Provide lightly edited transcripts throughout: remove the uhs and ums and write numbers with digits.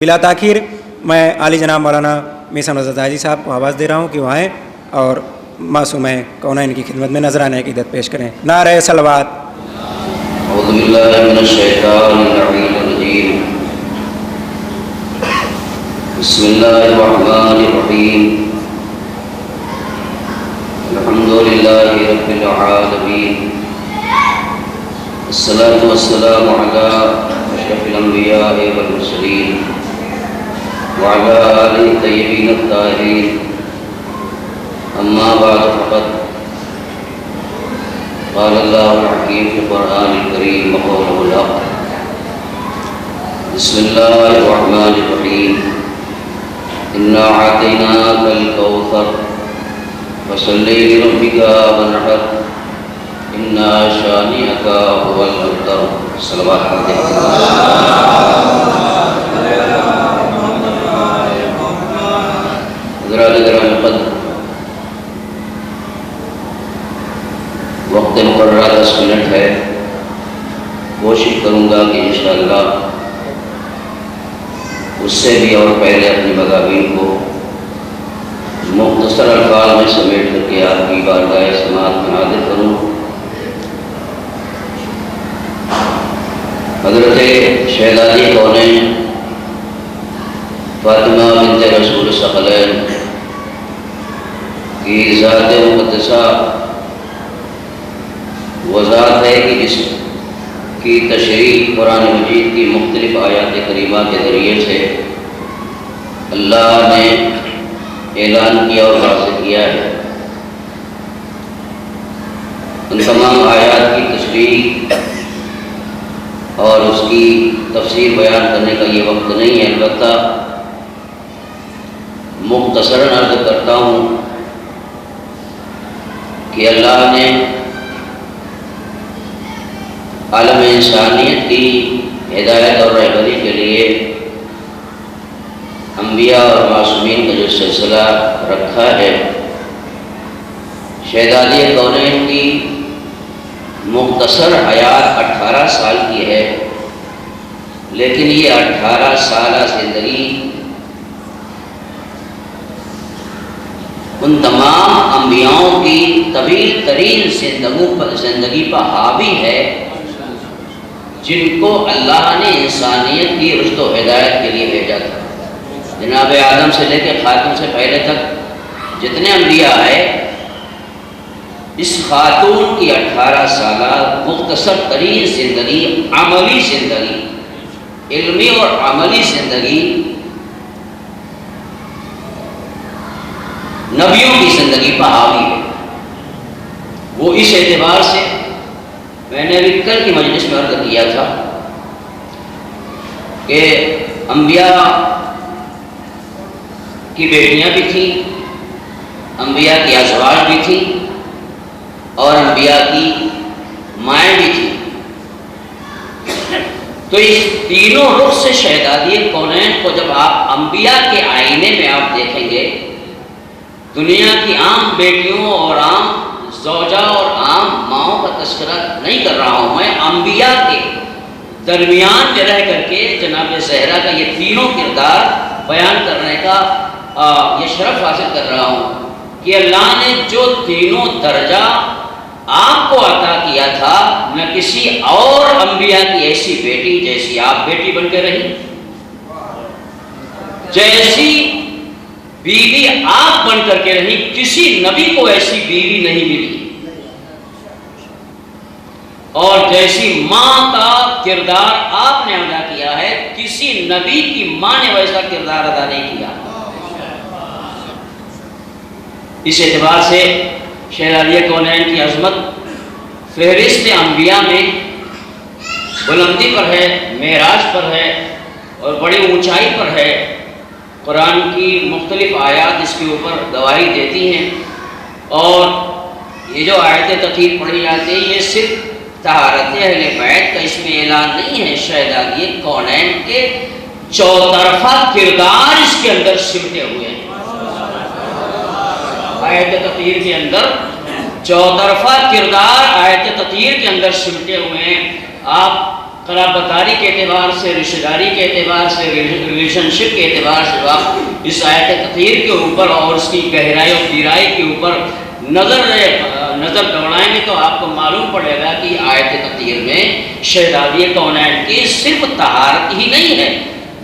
بلا تاخیر میں عالی جناب مولانا میثم رضا زاہدی صاحب کو آواز دے رہا ہوں کہ وہ آئیں اور معصوم کونین کی خدمت میں نذرانہ عقیدت پیش کریں۔ نعرہ صلوات۔ اعوذ باللہ من الشیطان الرجیم، بسم اللہ الرحمن الرحیم، الحمدللہ رب العالمین، الصلاة والسلام علی اشرف الانبیاء والمرسلین وعلى آلہ الطیبین الطاہرین، اما بعد فقد قال اللہ الحکیم فی القرآن الکریم وقوله الحق، بسم اللہ الرحمن الرحیم، انا اعطیناک الکوثر فصل لربک وانحر ان شانئک هو الابتر۔ صلوات گرام قدر، وقت مقررہ 10 منٹ ہے، کوشش کروں گا کہ انشاءاللہ اس سے بھی اور پہلے اپنی مضامین کو مختصر الفاظ میں سمیٹ کر کے آپ کی بارگاہ سماعت میں حاضر کروں۔ حضرت شہزادی کونین فاطمہ بنت رسول ثقلین کی ذات مقدسہ وہ ذات ہے کہ جس کی تشریح قرآن مجید کی مختلف آیات کریمہ کے ذریعے سے اللہ نے اعلان کیا اور واضح کیا ہے۔ ان تمام آیات کی تشریح اور اس کی تفسیر بیان کرنے کا یہ وقت نہیں ہے، البتہ مختصراً عرض کرتا ہوں کہ اللہ نے عالم انسانیت کی ہدایت اور رہبری کے لیے انبیاء اور معصومین کا جو سلسلہ رکھا ہے، شہزادی کونین کی مختصر حیات 18 سال کی ہے، لیکن یہ 18 سالہ زندگی ان تمام انبیاؤں کی طویل ترین زندگی پر حاوی ہے جن کو اللہ نے انسانیت کی رشد و ہدایت کے لیے بھیجا تھا۔ جناب آدم سے لے کے خاتون سے پہلے تک جتنے انبیاء آئے، اس خاتون کی 18 سالہ مختصر ترین زندگی، عملی زندگی، علمی اور عملی زندگی نبیوں کی زندگی پر حاوی ہے۔ وہ اس اعتبار سے میں نے ابھی کل کی مجلس میں عرض کیا تھا کہ انبیاء کی بیٹیاں بھی تھیں، انبیاء کی ازواج بھی تھیں اور انبیاء کی مائیں بھی تھیں۔ تو اس تینوں رخ سے شہزادی کونین کو جب آپ انبیاء کے آئینے میں آپ دیکھیں گے، دنیا کی عام بیٹیوں اور عام زوجہ اور عام ماؤں کا تذکرہ نہیں کر رہا ہوں، میں انبیاء کے درمیان میں رہ کر کے جناب زہرا کا یہ تینوں کردار بیان کرنے کا یہ شرف حاصل کر رہا ہوں کہ اللہ نے جو تینوں درجہ آپ کو عطا کیا تھا، نہ کسی اور انبیاء کی ایسی بیٹی جیسی آپ بیٹی بن کے رہی، جیسی بیوی آپ بن کر کے رہی، کسی نبی کو ایسی بیوی نہیں ملی، اور جیسی ماں کا کردار آپ نے ادا کیا ہے، کسی نبی کی ماں نے ویسا کردار ادا نہیں کیا۔ اس اعتبار سے شہزادی کونین کی عظمت فہرست انبیاء میں بلندی پر ہے، معراج پر ہے اور بڑی اونچائی پر ہے۔ قرآن کی مختلف آیات اس کے اوپر گواہی دیتی ہیں، اور یہ جو آیت تطہیر پڑھی جاتی ہے یہ صرف طہارت اہل بیت کا اس میں اعلان نہیں ہے، شہزادی کونین کے چوطرفہ کردار اس کے اندر سمٹے ہوئے ہیں۔ آیت تطہیر کے اندر چوطرفہ کردار آیت تطہیر کے اندر سمٹے ہوئے ہیں۔ آپ قرابتداری کے اعتبار سے، رشتہ داری کے اعتبار سے، ریلیشن شپ کے اعتبار سے آپ اس آیت تطہیر کے اوپر اور اس کی گہرائی اور گہرائی کے اوپر نظر دوڑائیں گے تو آپ کو معلوم پڑے گا کہ آیت تطہیر میں شہزادی کونین کی صرف طہارت ہی نہیں ہے،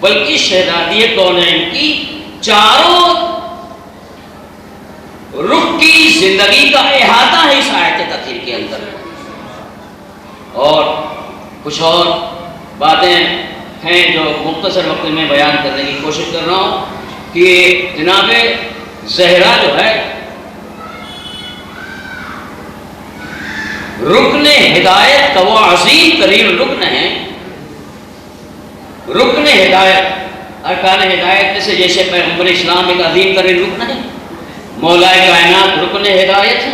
بلکہ شہزادی کونین کی چاروں رخ کی زندگی کا احاطہ ہے اس آیت تطہیر کے اندر۔ اور کچھ اور باتیں ہیں جو مختصر وقت میں بیان کرنے کی کوشش کر رہا ہوں کہ جناب زہرا جو ہے رکن ہدایت کا وہ عظیم ترین رکن ہے۔ رکن ہدایت، ارکان ہدایت سے جیسے پیغمبر اسلام ایک عظیم ترین رکن ہے، مولا کائنات رکن ہدایت ہے،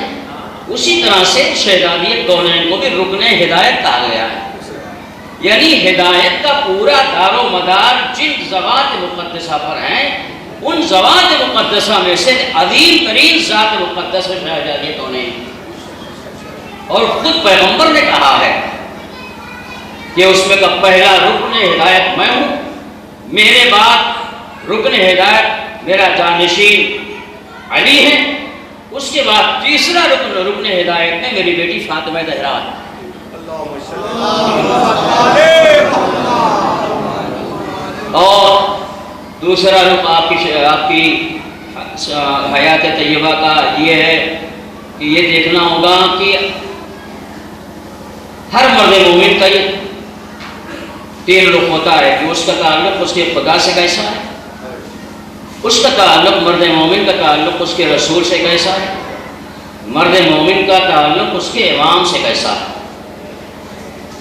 اسی طرح سے شہزادی کونین کو بھی رکن ہدایت کہا گیا ہے۔ یعنی ہدایت کا پورا دار و مدار جن ذوات مقدسہ پر ہیں، ان ذوات مقدسہ میں سے عظیم ترین ذات مقدس شہزادی کونین، اور خود پیغمبر نے کہا ہے کہ اس میں کا پہلا رکن ہدایت میں ہوں، میرے بعد رکن ہدایت میرا جانشین علی ہے، اس کے بعد تیسرا رکن ہدایت میں میری بیٹی فاطمہ زہرا ہے۔ اور دوسرا رکن آپ کی حیات طیبہ کا یہ ہے کہ یہ دیکھنا ہوگا کہ ہر مرد مومن کا یہ تین رخ ہوتا ہے کہ اس کا تعلق اس کے خدا سے کیسا ہے، اس کا تعلق مرد مومن کا تعلق اس کے رسول سے کیسا ہے، مرد مومن کا تعلق اس کے امام سے کیسا ہے۔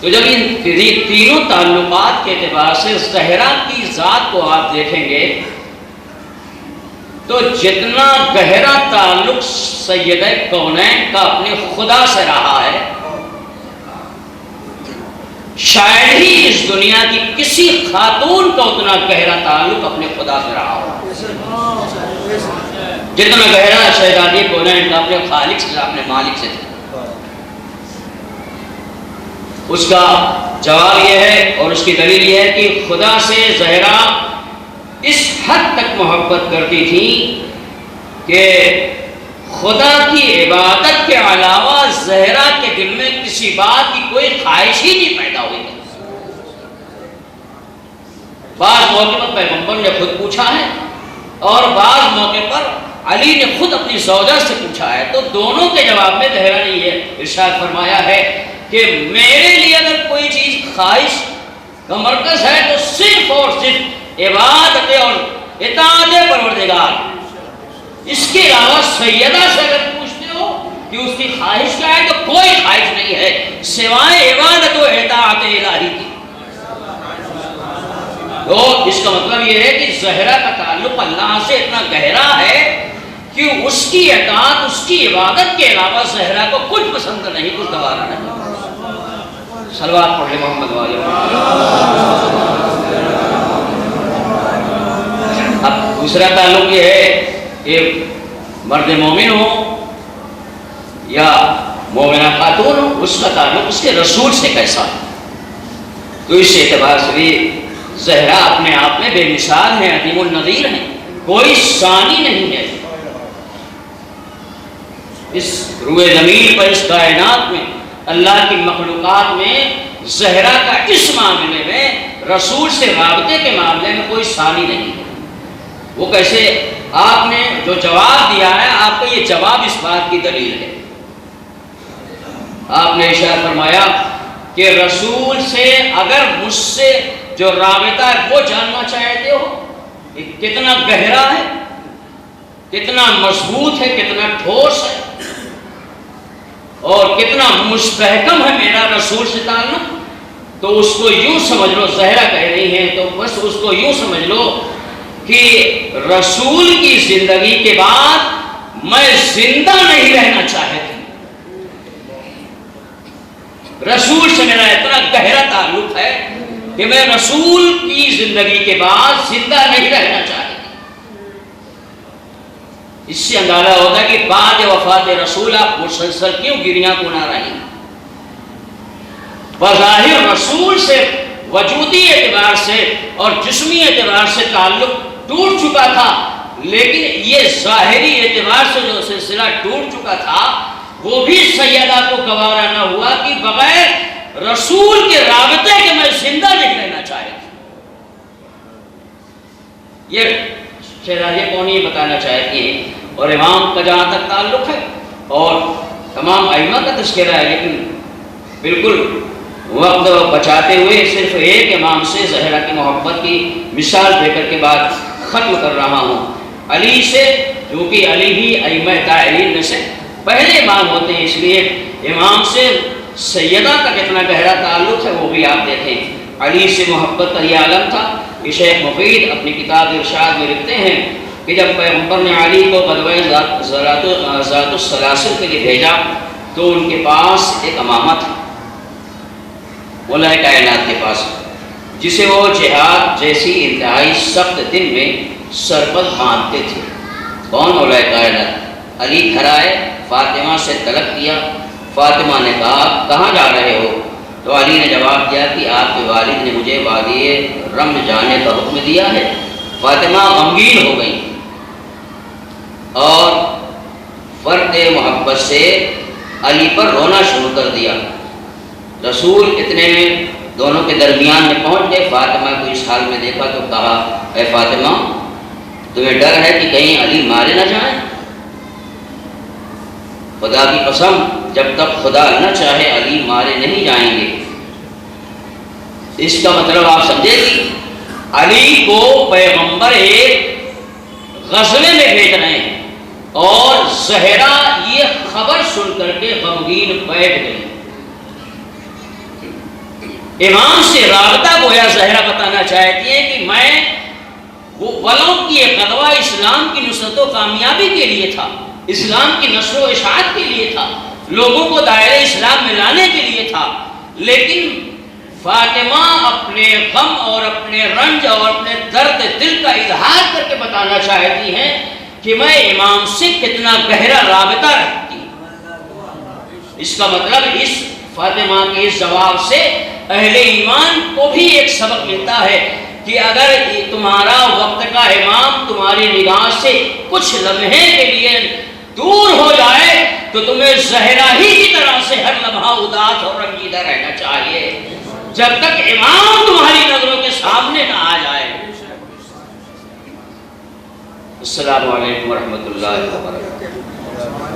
تو جب ان تینوں تعلقات کے اعتبار سے زہرا کی ذات کو آپ دیکھیں گے تو جتنا گہرا تعلق سیدہ کونین کا اپنے خدا سے رہا ہے، شاید ہی اس دنیا کی کسی خاتون کا اتنا گہرا تعلق اپنے خدا سے رہا ہو جتنا گہرا شہزادی کونین کا اپنے خالق سے، اپنے مالک سے تھا۔ اس کا جواب یہ ہے اور اس کی دلیل یہ ہے کہ خدا سے زہرا اس حد تک محبت کرتی تھی کہ خدا کی عبادت کے علاوہ زہرا کے دل میں کسی بات کی کوئی خواہش ہی نہیں پیدا ہوئی۔ بعض موقع پر پیغمبر نے خود پوچھا ہے اور بعض موقع پر علی نے خود اپنی زوجہ سے پوچھا ہے، تو دونوں کے جواب میں زہرا نے یہ ارشاد فرمایا ہے کہ میرے لیے اگر کوئی چیز خواہش کا مرکز ہے تو صرف اور صرف عبادت اور اطاعت پروردگار، اس کے علاوہ سیدہ سے اگر پوچھتے ہو کہ اس کی خواہش کیا ہے تو کوئی خواہش نہیں ہے سوائے عبادت و اطاعت الہی کی۔ تو اس کا مطلب یہ ہے کہ زہرا کا تعلق اللہ سے اتنا گہرا ہے کہ اس کی اطاعت، اس کی عبادت کے علاوہ زہرا کو کچھ پسند نہیں، کچھ گوارا نہیں۔ صلوات پڑھ لیں محمد والے۔ اب دوسرا تعلق یہ ہے کہ مرد مومن ہو یا مومنہ خاتون ہو، اس کا تعلق اس کے رسول سے کیسا ہے۔ تو اس اعتبار سے بھی زہرا اپنے آپ میں بے مثال ہے، عظیم النظیر ہے، کوئی ثانی نہیں ہے۔ اس روئے زمین پر، اس کائنات میں، اللہ کی مخلوقات میں زہرا کا اس معاملے میں، رسول سے رابطے کے معاملے میں کوئی ثانی نہیں ہے۔ وہ کیسے؟ آپ نے جو جواب دیا ہے، آپ کا یہ جواب اس بات کی دلیل ہے۔ آپ نے ارشاد فرمایا کہ رسول سے اگر مجھ سے جو رابطہ ہے وہ جاننا چاہتے ہو کہ کتنا گہرا ہے، کتنا مضبوط ہے، کتنا ٹھوس ہے اور کتنا مستحکم ہے میرا رسول سے تعلق، تو اس کو یوں سمجھ لو، زہرا کہہ رہی ہے تو بس اس کو یوں سمجھ لو کہ رسول کی زندگی کے بعد میں زندہ نہیں رہنا چاہتی۔ رسول سے میرا اتنا گہرا تعلق ہے کہ میں رسول کی زندگی کے بعد زندہ نہیں رہنا چاہتی۔ اس سے اندازہ ہوتا ہے کہ بعد وفات رسول آپ مسلسل کیوں گریاں کو نہ رہی۔ بظاہر رسول سے وجودی اعتبار سے اور جسمی اعتبار سے تعلق ٹوٹ چکا تھا، لیکن یہ ظاہری اعتبار سے جو سلسلہ ٹوٹ چکا تھا وہ بھی سیدہ کو گوارا نہ ہوا کہ بغیر رسول کے رابطے کے میں زندہ نہیں رہنا چاہتی۔ یہ شہزادی کونی بتانا چاہتی ہیں، اور امام کا جہاں تک تعلق ہے اور تمام ائمہ کا تذکرہ ہے، لیکن بالکل وقت بچاتے ہوئے صرف ایک امام سے زہرا کی محبت کی مثال دے کر کے بات ختم کر رہا ہوں۔ علی سے، جو کہ علی ہی ائمہ داعین میں سے پہلے امام ہوتے ہیں، اس لیے امام سے سیدہ کا کتنا گہرا تعلق ہے وہ بھی آپ دیکھیں۔ علی سے محبت کا یہ عالم تھا کہ شیخ مفید اپنی کتاب ارشاد میں لکھتے ہیں کہ جب پیغمبر نے علی کو غزوہ ذات السلاسل کے لیے بھیجا تو ان کے پاس ایک امامہ تھا، مولا کائنات کے پاس، جسے وہ جہاد جیسی انتہائی سخت دن میں سر پر باندھتے تھے۔ کون؟ مولا کائنات۔ علی گھر آئے، فاطمہ سے طلب کیا۔ فاطمہ نے کہا کہاں جا رہے ہو؟ تو علی نے جواب دیا کہ آپ کے والد نے مجھے وادی رمل جانے کا حکم دیا ہے۔ فاطمہ غمگین ہو گئی اور فرد محبت سے علی پر رونا شروع کر دیا۔ رسول اتنے میں دونوں کے درمیان میں پہنچ گئے۔ فاطمہ کو اس حال میں دیکھا تو کہا اے فاطمہ، تمہیں ڈر ہے کہ کہیں علی مارے نہ جائیں؟ خدا کی قسم، جب تک خدا نہ چاہے علی مارے نہیں جائیں گے۔ اس کا مطلب آپ سمجھے کہ علی کو پیغمبر ایک غزوے میں بھیج رہے ہیں اور زہرا یہ خبر سن کر کے غمگین بیٹھ گئی۔ امام سے رابطہ گویا زہرا بتانا چاہتی ہے کہ میں وہ ولوں کی ایک غزوہ اسلام کی نصرت و کامیابی کے لیے تھا، اسلام کی نشر و اشاعت کے لیے تھا، لوگوں کو دائرہ اسلام میں لانے کے لیے تھا، لیکن فاطمہ اپنے غم اور اپنے رنج اور اپنے درد دل کا اظہار کر کے بتانا چاہتی ہیں کہ میں امام سے کتنا گہرا رابطہ رکھتی ہوں۔ اس کا مطلب اس فاطمہ کے اس جواب سے اہل ایمان کو بھی ایک سبق ملتا ہے کہ اگر تمہارا وقت کا امام تمہاری نگاہ سے کچھ لمحے کے لیے دور ہو جائے تو تمہیں زہرا ہی کی طرح سے ہر لمحہ اداس اور رنجیدہ رہنا چاہیے، جب تک امام تمہاری نظروں کے سامنے نہ آ جائے۔ السلام علیکم ورحمۃ اللہ وبرکاتہ۔